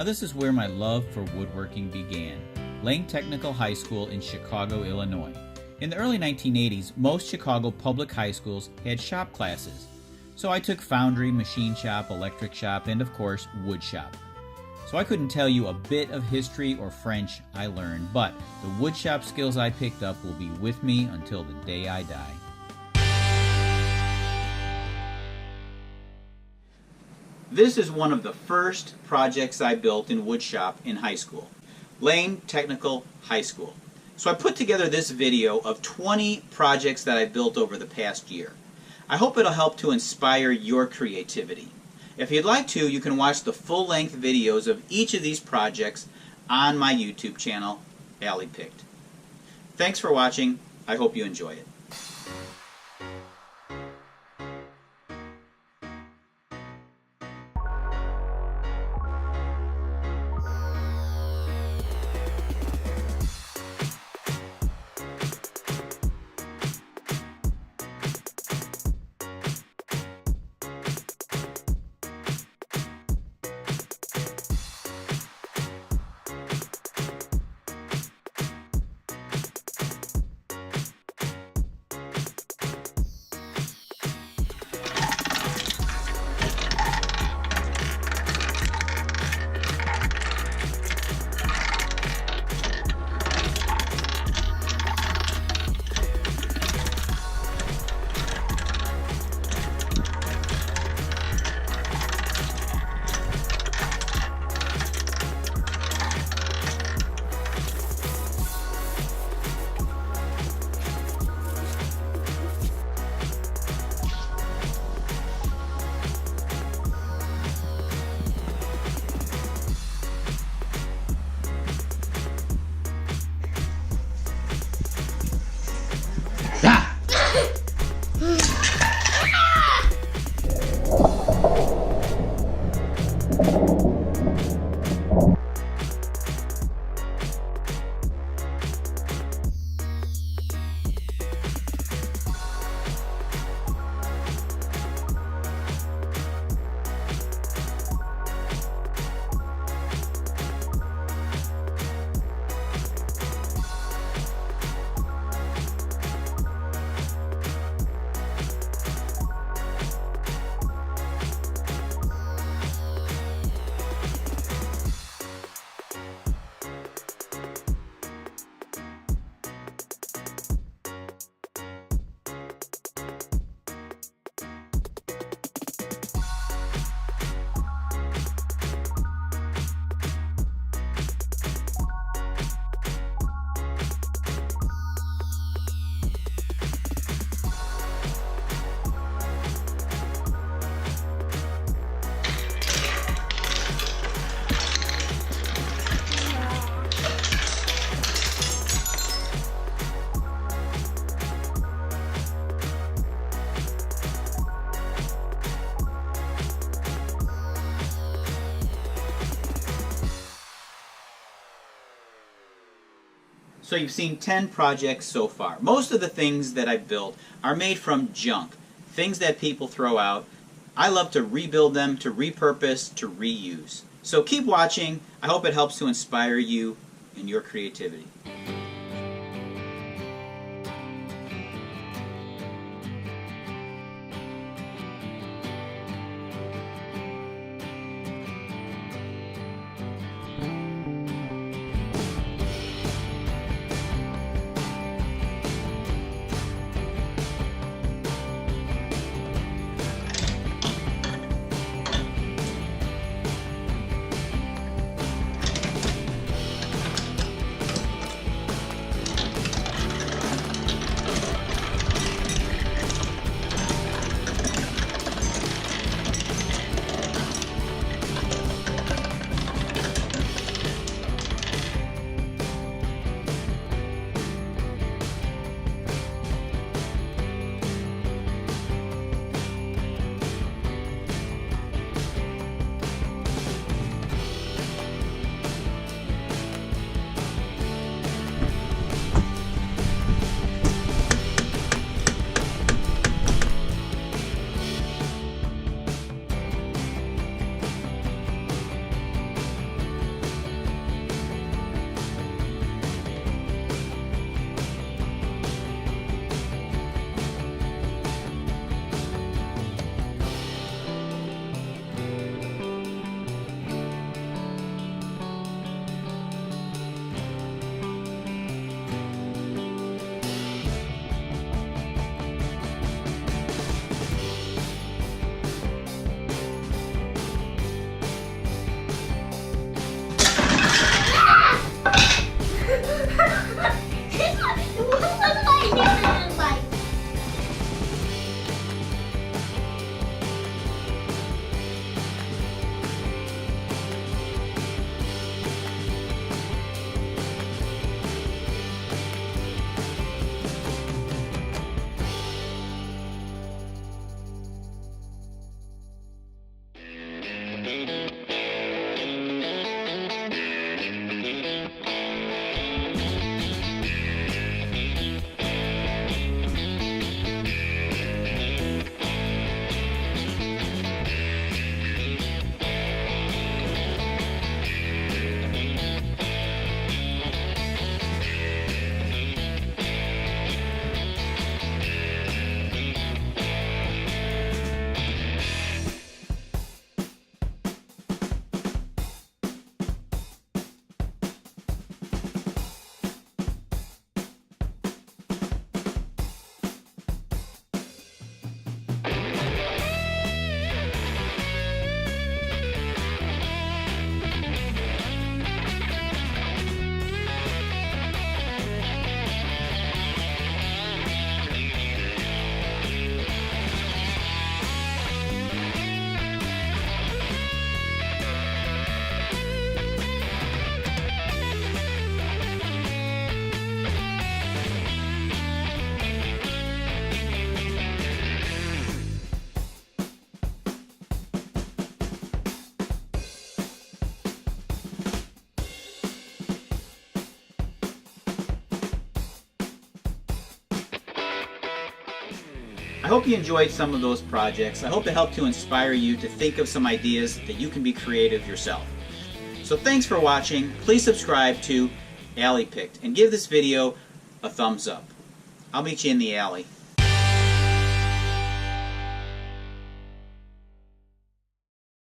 this is where my love for woodworking began. Lane Technical High School in Chicago, Illinois. In the early 1980s, most Chicago public high schools had shop classes. So I took foundry, machine shop, electric shop, and of course, wood shop. So I couldn't tell you a bit of history or French I learned, but the wood shop skills I picked up will be with me until the day I die. This is one of the first projects I built in woodshop in high school, Lane Technical High School. So I put together this video of 20 projects that I built over the past year. I hope it'll help to inspire your creativity. If you'd like to, you can watch the full-length videos of each of these projects on my YouTube channel, Allie Picked. Thanks for watching. I hope you enjoy it. So you've seen 10 projects so far. Most of the things that I built are made from junk, things that people throw out. I love to rebuild them, to repurpose, to reuse. So keep watching. I hope it helps to inspire you in your creativity. I hope you enjoyed some of those projects. I hope it helped to inspire you to think of some ideas that you can be creative yourself. So thanks for watching. Please subscribe to Alley Picked and give this video a thumbs up. I'll meet you in the alley.